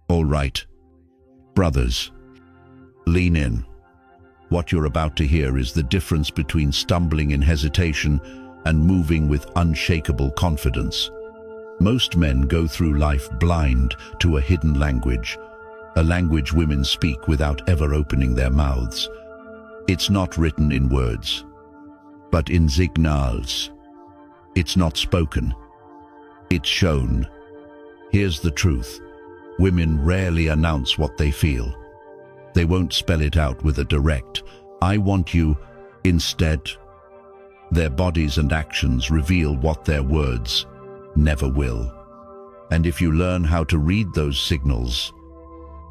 All right, brothers, lean in. What you're about to hear is the difference between stumbling in hesitation and moving with unshakable confidence. Most men go through life blind to a hidden language, a language women speak without ever opening their mouths. It's not written in words, but in signals. It's not spoken, it's shown. Here's the truth. Women rarely announce what they feel. They won't spell it out with a direct, "I want you," instead. Their bodies and actions reveal what their words never will. And if you learn how to read those signals,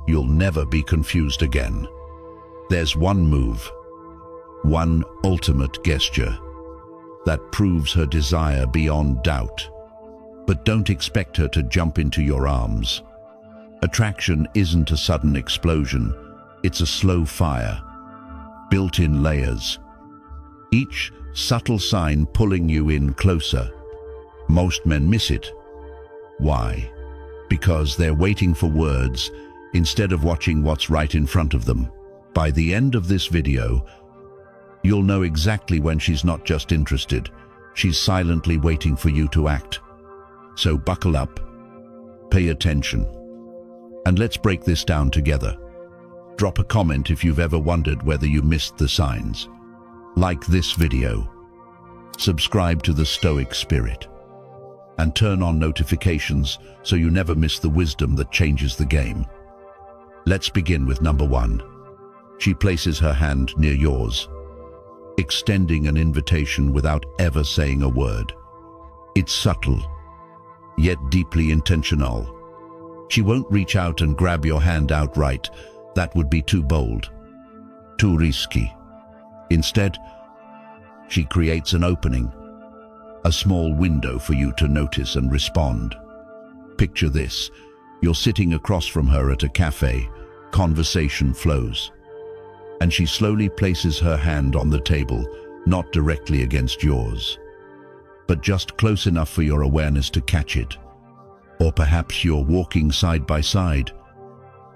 you'll never be confused again. There's one move, one ultimate gesture, that proves her desire beyond doubt. But don't expect her to jump into your arms. Attraction isn't a sudden explosion, it's a slow fire, built in layers. Each subtle sign pulling you in closer. Most men miss it. Why? Because they're waiting for words instead of watching what's right in front of them. By the end of this video, you'll know exactly when she's not just interested, she's silently waiting for you to act. So buckle up, pay attention, and let's break this down together. Drop a comment if you've ever wondered whether you missed the signs. Like this video, subscribe to the Stoic Spirit, and turn on notifications so you never miss the wisdom that changes the game. Let's begin with number 1. She places her hand near yours, extending an invitation without ever saying a word. It's subtle, yet deeply intentional. She won't reach out and grab your hand outright. That would be too bold, too risky. Instead, she creates an opening, a small window for you to notice and respond. Picture this. You're sitting across from her at a cafe. Conversation flows, and she slowly places her hand on the table, not directly against yours, but just close enough for your awareness to catch it. Or perhaps you're walking side by side,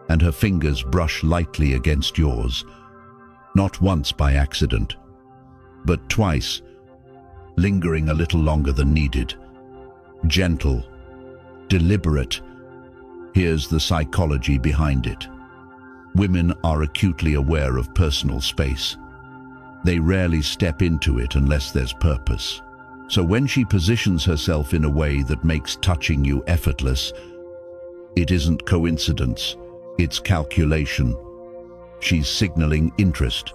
and her fingers brush lightly against yours, not once by accident, but twice, lingering a little longer than needed. Gentle, deliberate. Here's the psychology behind it. Women are acutely aware of personal space. They rarely step into it unless there's purpose. So when she positions herself in a way that makes touching you effortless, it isn't coincidence, it's calculation. She's signaling interest,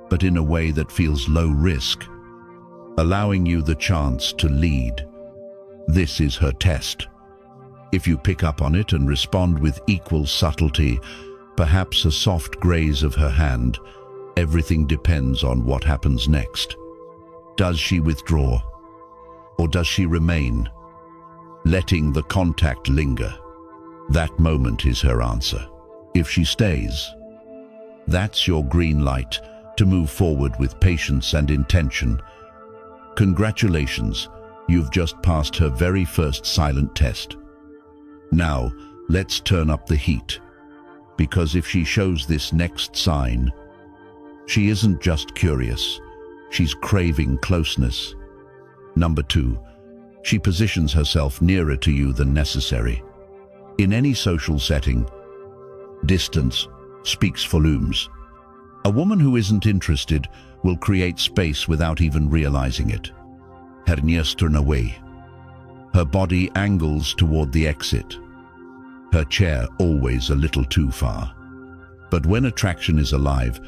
but in a way that feels low risk, allowing you the chance to lead. This is her test. If you pick up on it and respond with equal subtlety, perhaps a soft graze of her hand, everything depends on what happens next. Does she withdraw, or does she remain, letting the contact linger? That moment is her answer. If she stays, that's your green light to move forward with patience and intention. Congratulations, you've just passed her very first silent test. Now, let's turn up the heat, because if she shows this next sign, she isn't just curious, she's craving closeness. Number 2, she positions herself nearer to you than necessary. In any social setting, distance speaks volumes. A woman who isn't interested will create space without even realizing it. Her knees turn away. Her body angles toward the exit. Her chair always a little too far. But when attraction is alive,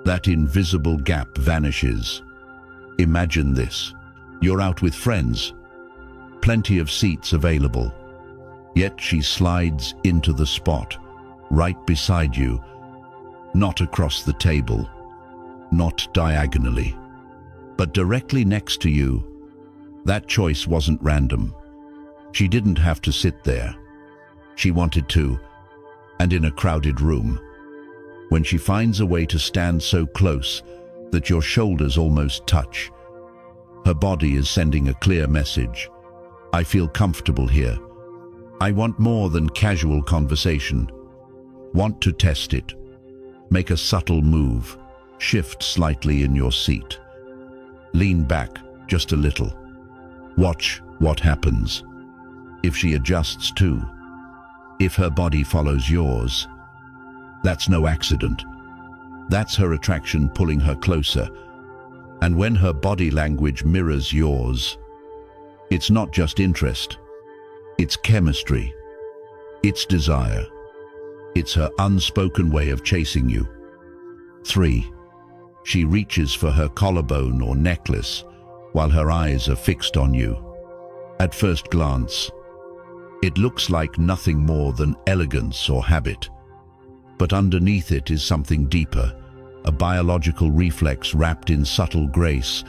that invisible gap vanishes. Imagine this. You're out with friends, plenty of seats available, yet she slides into the spot, right beside you, not across the table, not diagonally, but directly next to you. That choice wasn't random. She didn't have to sit there. She wanted to, and in a crowded room. When she finds a way to stand so close that your shoulders almost touch, her body is sending a clear message. I feel comfortable here. I want more than casual conversation. Want to test it. Make a subtle move. Shift slightly in your seat. Lean back just a little. Watch what happens. If she adjusts too, if her body follows yours, that's no accident. That's her attraction pulling her closer. And when her body language mirrors yours, it's not just interest. It's chemistry. It's desire. It's her unspoken way of chasing you. 3. She reaches for her collarbone or necklace while her eyes are fixed on you. At first glance, it looks like nothing more than elegance or habit. But underneath it is something deeper, a biological reflex wrapped in subtle grace.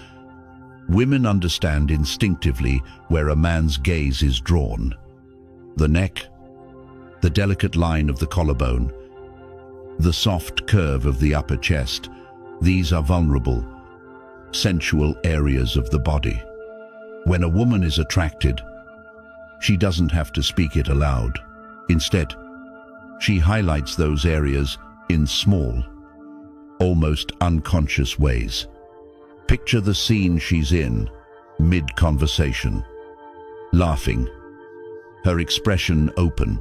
Women understand instinctively where a man's gaze is drawn. The neck, the delicate line of the collarbone, the soft curve of the upper chest. These are vulnerable, sensual areas of the body. When a woman is attracted, she doesn't have to speak it aloud. Instead, she highlights those areas in small, almost unconscious ways. Picture the scene she's in, mid-conversation, laughing, her expression open.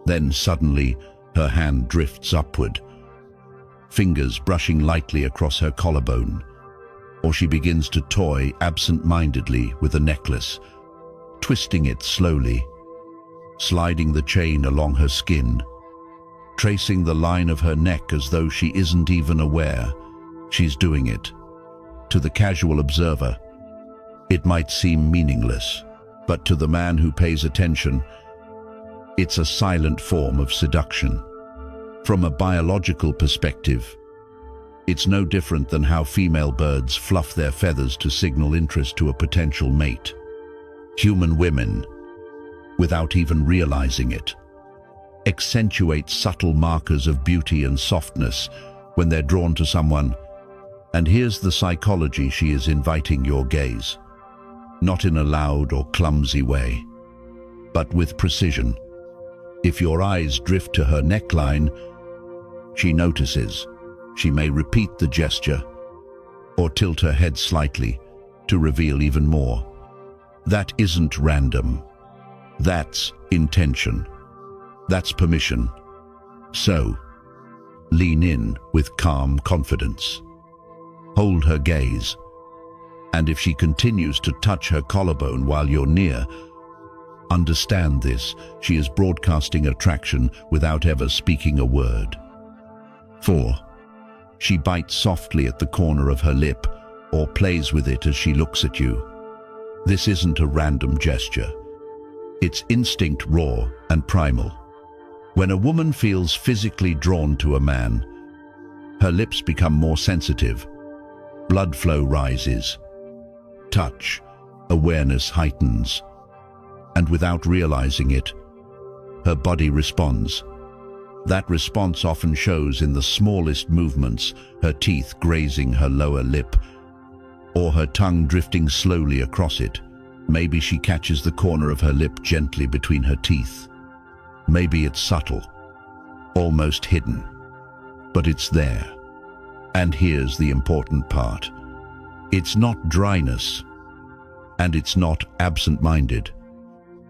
Then suddenly, her hand drifts upward, fingers brushing lightly across her collarbone, or she begins to toy absent-mindedly with a necklace, twisting it slowly, sliding the chain along her skin, tracing the line of her neck as though she isn't even aware she's doing it. To the casual observer, it might seem meaningless, but to the man who pays attention, it's a silent form of seduction. From a biological perspective, it's no different than how female birds fluff their feathers to signal interest to a potential mate. Human women, without even realizing it, accentuate subtle markers of beauty and softness when they're drawn to someone. And here's the psychology she is inviting your gaze. Not in a loud or clumsy way, but with precision. If your eyes drift to her neckline, she notices. She may repeat the gesture or tilt her head slightly to reveal even more. That isn't random. That's intention. That's permission. So, lean in with calm confidence. Hold her gaze, and if she continues to touch her collarbone while you're near, understand this: she is broadcasting attraction without ever speaking a word. 4. She bites softly at the corner of her lip or plays with it as she looks at you. This isn't a random gesture. It's instinct, raw and primal. When a woman feels physically drawn to a man, her lips become more sensitive. Blood flow rises. Touch, awareness heightens. And without realizing it, her body responds. That response often shows in the smallest movements, her teeth grazing her lower lip, or her tongue drifting slowly across it. Maybe she catches the corner of her lip gently between her teeth. Maybe it's subtle, almost hidden, but it's there. And here's the important part. It's not dryness, and it's not absent-minded.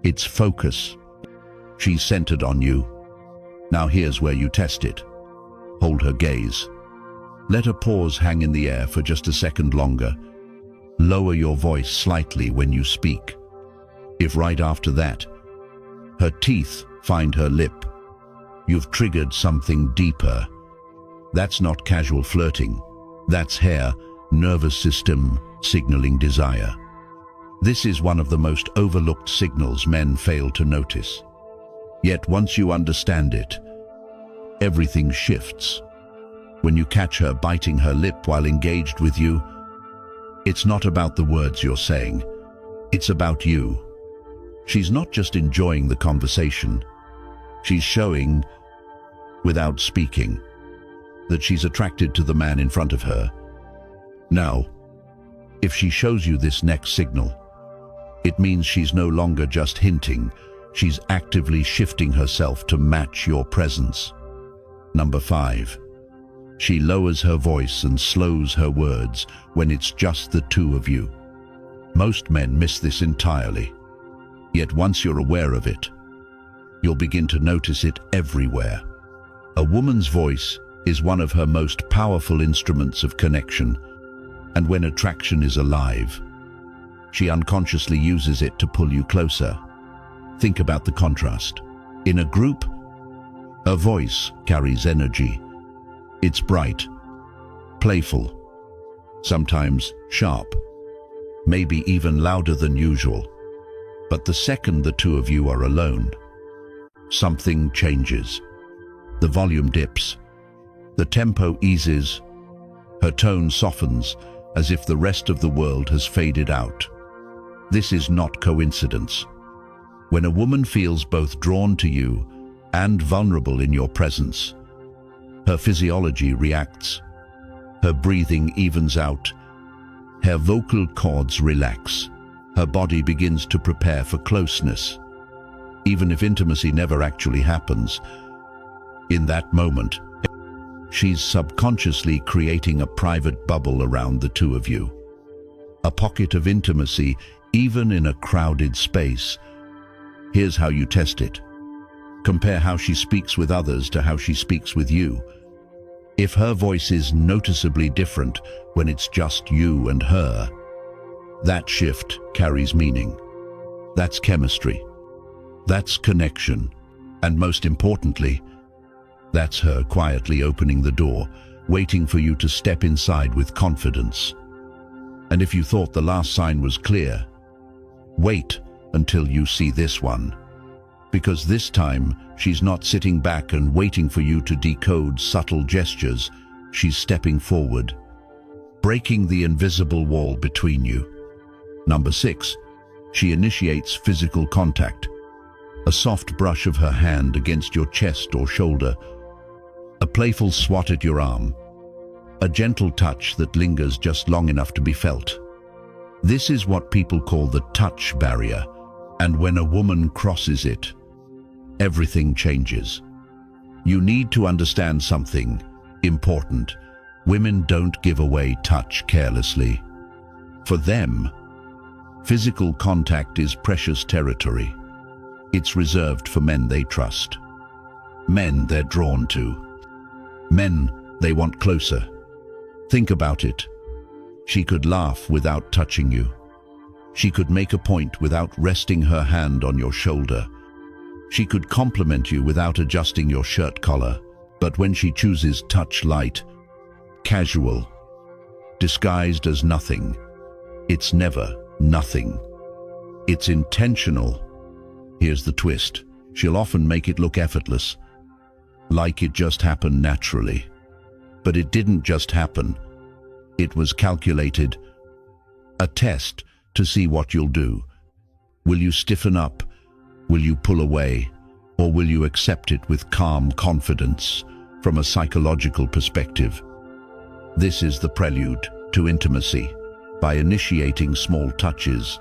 It's focus. She's centered on you. Now here's where you test it. Hold her gaze. Let her pause hang in the air for just a second longer. Lower your voice slightly when you speak. If right after that, her teeth find her lip, you've triggered something deeper. That's not casual flirting. That's hair, nervous system, signaling desire. This is one of the most overlooked signals men fail to notice. Yet once you understand it, everything shifts. When you catch her biting her lip while engaged with you, it's not about the words you're saying. It's about you. She's not just enjoying the conversation. She's showing, without speaking, that she's attracted to the man in front of her. Now, if she shows you this next signal, it means she's no longer just hinting, She's actively shifting herself to match your presence. Number 5. She lowers her voice and slows her words when it's just the two of you. Most men miss this entirely. Yet once you're aware of it, you'll begin to notice it everywhere. A woman's voice is one of her most powerful instruments of connection, and when attraction is alive, she unconsciously uses it to pull you closer. Think about the contrast. In a group, her voice carries energy. It's bright, playful, sometimes sharp, maybe even louder than usual. But the second the two of you are alone, something changes. The volume dips, the tempo eases, her tone softens as if the rest of the world has faded out. This is not coincidence. When a woman feels both drawn to you and vulnerable in your presence, her physiology reacts, her breathing evens out, her vocal cords relax, her body begins to prepare for closeness. Even if intimacy never actually happens, in that moment, she's subconsciously creating a private bubble around the two of you. A pocket of intimacy, even in a crowded space. Here's how you test it. Compare how she speaks with others to how she speaks with you. If her voice is noticeably different when it's just you and her, that shift carries meaning. That's chemistry. That's connection. And most importantly, that's her quietly opening the door, waiting for you to step inside with confidence. And if you thought the last sign was clear, wait until you see this one. Because this time, she's not sitting back and waiting for you to decode subtle gestures. She's stepping forward, breaking the invisible wall between you. Number 6, she initiates physical contact. A soft brush of her hand against your chest or shoulder, a playful swat at your arm, a gentle touch that lingers just long enough to be felt. This is what people call the touch barrier, and when a woman crosses it, everything changes. You need to understand something important. Women don't give away touch carelessly. For them, physical contact is precious territory. It's reserved for men they trust, men they're drawn to, men they want closer. Think about it. She could laugh without touching you. She could make a point without resting her hand on your shoulder. She could compliment you without adjusting your shirt collar. But when she chooses touch light, casual, disguised as nothing, it's never nothing. It's intentional. Here's the twist. She'll often make it look effortless, like it just happened naturally. But it didn't just happen. It was calculated. A test to see what you'll do. Will you stiffen up? Will you pull away? Or will you accept it with calm confidence from a psychological perspective? This is the prelude to intimacy. By initiating small touches,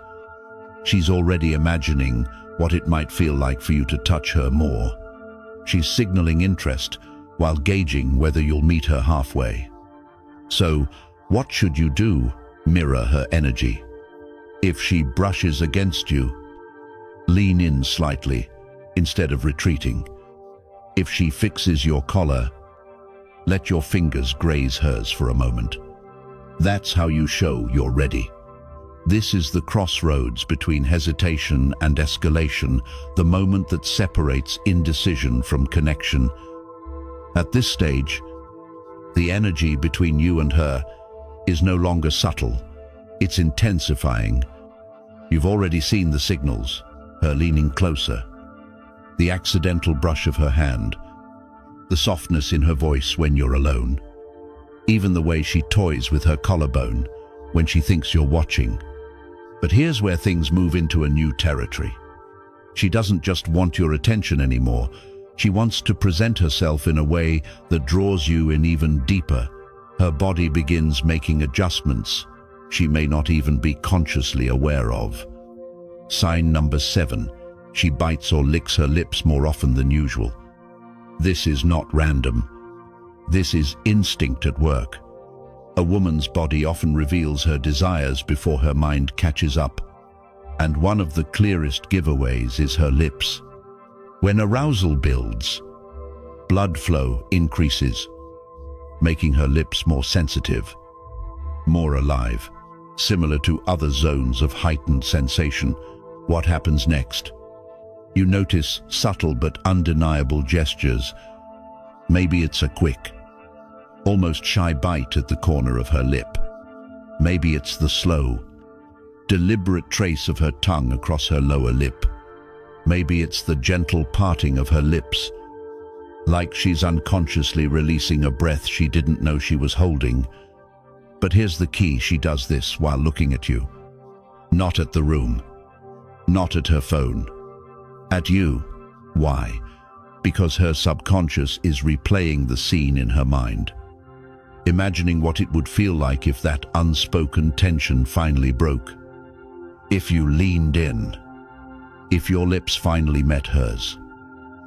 she's already imagining what it might feel like for you to touch her more. She's signaling interest while gauging whether you'll meet her halfway. So, what should you do? Mirror her energy. If she brushes against you, lean in slightly instead of retreating. If she fixes your collar, let your fingers graze hers for a moment. That's how you show you're ready. This is the crossroads between hesitation and escalation, the moment that separates indecision from connection. At this stage, the energy between you and her is no longer subtle. It's intensifying. You've already seen the signals, her leaning closer, the accidental brush of her hand, the softness in her voice when you're alone, even the way she toys with her collarbone when she thinks you're watching. But here's where things move into a new territory. She doesn't just want your attention anymore. She wants to present herself in a way that draws you in even deeper. Her body begins making adjustments she may not even be consciously aware of. Sign number 7. She bites or licks her lips more often than usual. This is not random. This is instinct at work. A woman's body often reveals her desires before her mind catches up, and one of the clearest giveaways is her lips. When arousal builds, blood flow increases, making her lips more sensitive, more alive. Similar to other zones of heightened sensation, what happens next? You notice subtle but undeniable gestures. Maybe it's a quick, almost shy bite at the corner of her lip. Maybe it's the slow, deliberate trace of her tongue across her lower lip. Maybe it's the gentle parting of her lips, like she's unconsciously releasing a breath she didn't know she was holding. But here's the key: she does this while looking at you. Not at the room, not at her phone, at you. Why? Because her subconscious is replaying the scene in her mind, imagining what it would feel like if that unspoken tension finally broke. If you leaned in, if your lips finally met hers.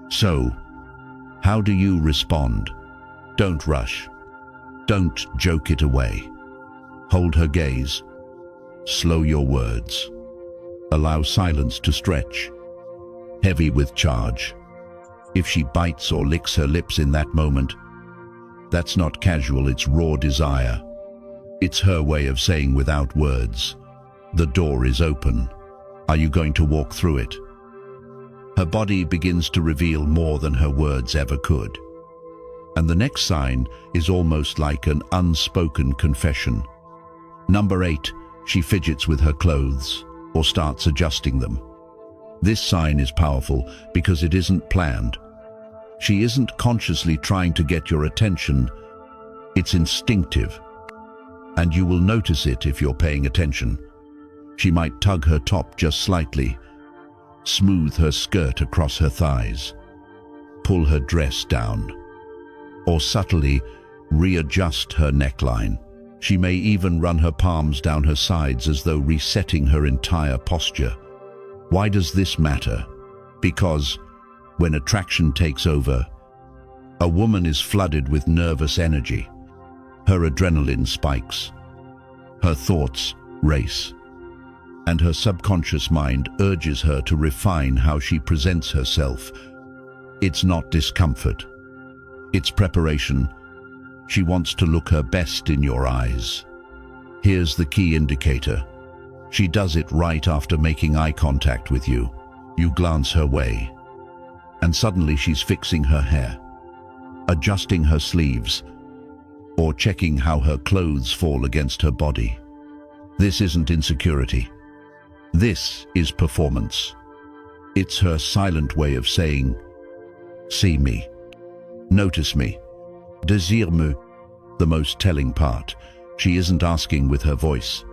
So, how do you respond? Don't rush. Don't joke it away. Hold her gaze. Slow your words. Allow silence to stretch, heavy with charge. If she bites or licks her lips in that moment, that's not casual, it's raw desire. It's her way of saying without words, the door is open. Are you going to walk through it? Her body begins to reveal more than her words ever could. And the next sign is almost like an unspoken confession. Number 8, she fidgets with her clothes or starts adjusting them. This sign is powerful because it isn't planned. She isn't consciously trying to get your attention. It's instinctive, and you will notice it if you're paying attention. She might tug her top just slightly, smooth her skirt across her thighs, pull her dress down, or subtly readjust her neckline. She may even run her palms down her sides as though resetting her entire posture. Why does this matter? Because when attraction takes over, a woman is flooded with nervous energy. Her adrenaline spikes, her thoughts race, and her subconscious mind urges her to refine how she presents herself. It's not discomfort, it's preparation. She wants to look her best in your eyes. Here's the key indicator. She does it right after making eye contact with you. You glance her way, and suddenly she's fixing her hair, adjusting her sleeves, or checking how her clothes fall against her body. This isn't insecurity. This is performance. It's her silent way of saying, see me, notice me, désire me. The most telling part, she isn't asking with her voice.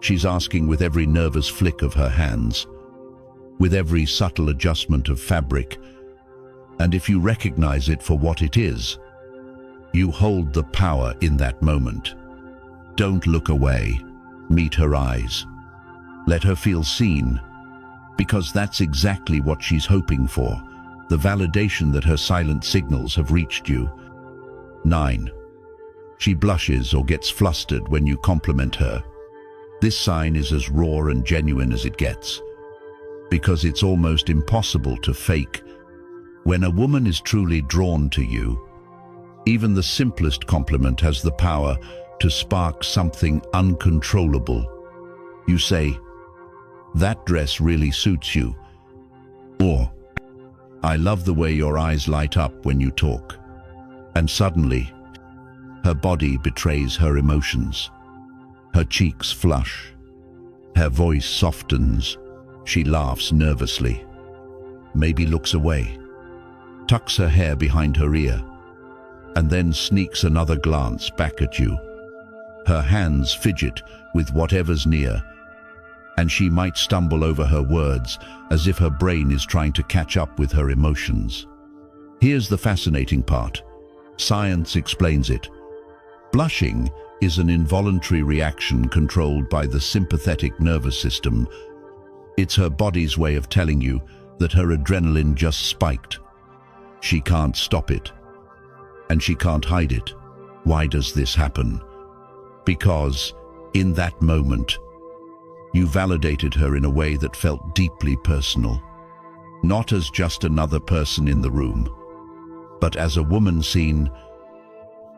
She's asking with every nervous flick of her hands, with every subtle adjustment of fabric. And if you recognize it for what it is, you hold the power in that moment. Don't look away. Meet her eyes. Let her feel seen, because that's exactly what she's hoping for, the validation that her silent signals have reached you. 9. She blushes or gets flustered when you compliment her. This sign is as raw and genuine as it gets, because it's almost impossible to fake. When a woman is truly drawn to you, even the simplest compliment has the power to spark something uncontrollable. You say, "That dress really suits you," or "I love the way your eyes light up when you talk." And suddenly, her body betrays her emotions. Her cheeks flush. Her voice softens. She laughs nervously, maybe looks away, tucks her hair behind her ear, and then sneaks another glance back at you. Her hands fidget with whatever's near, and she might stumble over her words as if her brain is trying to catch up with her emotions. Here's the fascinating part. Science explains it. Blushing is an involuntary reaction controlled by the sympathetic nervous system. It's her body's way of telling you, that her adrenaline just spiked. She can't stop it, and she can't hide it. Why does this happen? Because, in that moment, you validated her in a way that felt deeply personal, not as just another person in the room, but as a woman seen,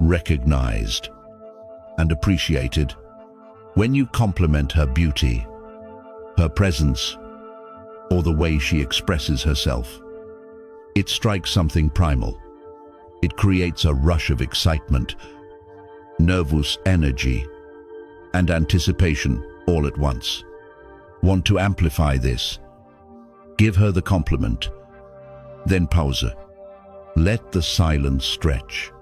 recognized, and appreciated. When you compliment her beauty, her presence, or the way she expresses herself, it strikes something primal. It creates a rush of excitement, nervous energy, and anticipation all at once. Want to amplify this? Give her the compliment, then pause her. Let the silence stretch.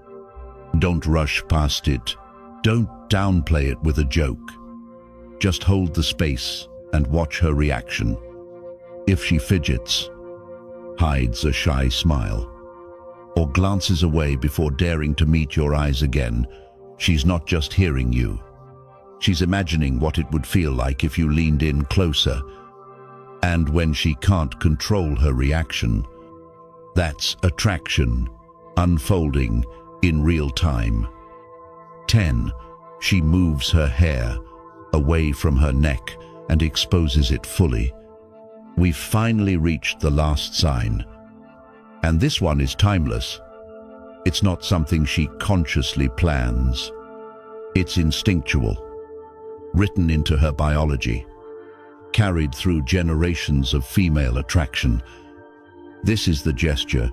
Don't rush past it. Don't downplay it with a joke. Just hold the space and watch her reaction. If she fidgets, hides a shy smile, or glances away before daring to meet your eyes again, she's not just hearing you. She's imagining what it would feel like if you leaned in closer. And when she can't control her reaction, that's attraction unfolding in real time. 10. She moves her hair away from her neck and exposes it fully. We've finally reached the last sign. And this one is timeless. It's not something she consciously plans. It's instinctual, written into her biology, carried through generations of female attraction. This is the gesture,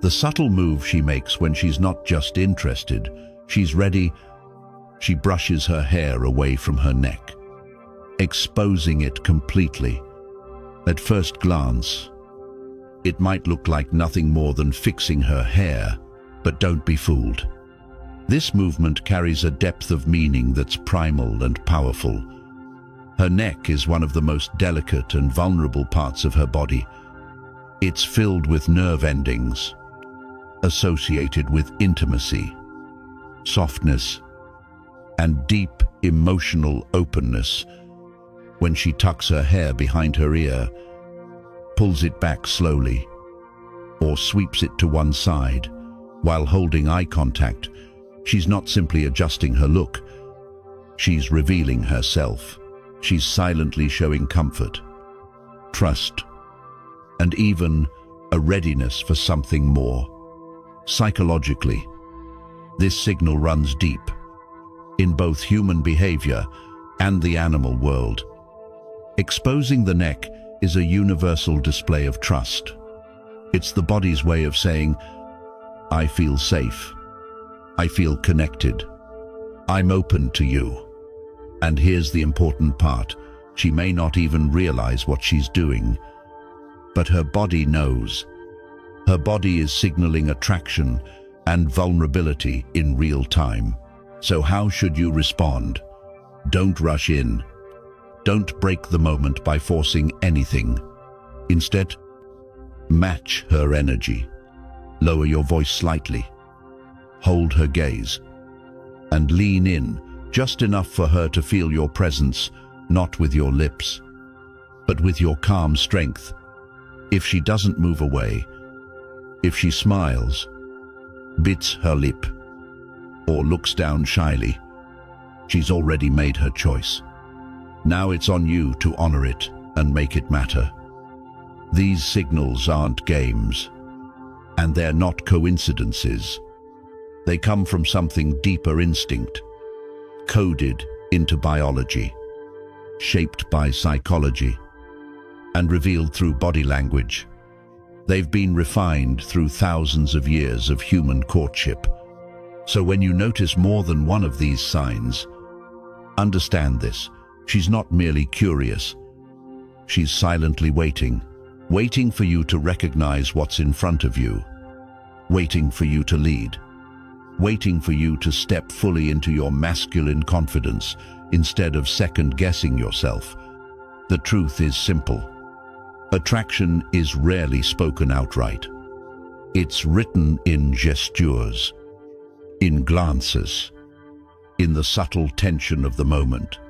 the subtle move she makes when she's not just interested, she's ready. She brushes her hair away from her neck, exposing it completely. At first glance, it might look like nothing more than fixing her hair, but don't be fooled. This movement carries a depth of meaning that's primal and powerful. Her neck is one of the most delicate and vulnerable parts of her body. It's filled with nerve endings, associated with intimacy, softness, and deep emotional openness. When she tucks her hair behind her ear, pulls it back slowly, or sweeps it to one side while holding eye contact, she's not simply adjusting her look, she's revealing herself. She's silently showing comfort, trust, and even a readiness for something more. Psychologically, this signal runs deep in both human behavior and the animal world. Exposing the neck is a universal display of trust. It's the body's way of saying, I feel safe, I feel connected, I'm open to you. And here's the important part, she may not even realize what she's doing, but her body knows. Her body is signaling attraction and vulnerability in real time. So how should you respond? Don't rush in. Don't break the moment by forcing anything. Instead, match her energy. Lower your voice slightly. Hold her gaze. And lean in, just enough for her to feel your presence, not with your lips, but with your calm strength. If she doesn't move away, if she smiles, bits her lip, or looks down shyly, she's already made her choice. Now it's on you to honor it and make it matter. These signals aren't games, and they're not coincidences. They come from something deeper: instinct, coded into biology, shaped by psychology, and revealed through body language. They've been refined through thousands of years of human courtship. So when you notice more than one of these signs, understand this: she's not merely curious. She's silently waiting for you to recognize what's in front of you, waiting for you to lead, waiting for you to step fully into your masculine confidence instead of second-guessing yourself. The truth is simple. Attraction is rarely spoken outright. It's written in gestures, in glances, in the subtle tension of the moment.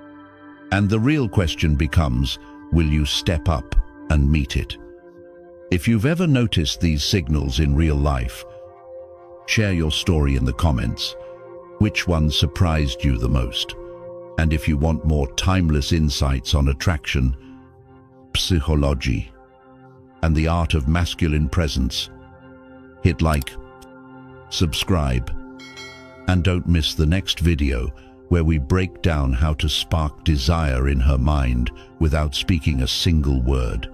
And the real question becomes, will you step up and meet it? If you've ever noticed these signals in real life, share your story in the comments. Which one surprised you the most? And if you want more timeless insights on attraction, psychology, and the art of masculine presence, hit like, subscribe, and don't miss the next video where we break down how to spark desire in her mind without speaking a single word.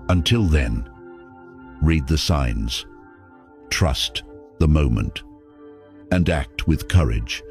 Until then, read the signs, trust the moment, and act with courage.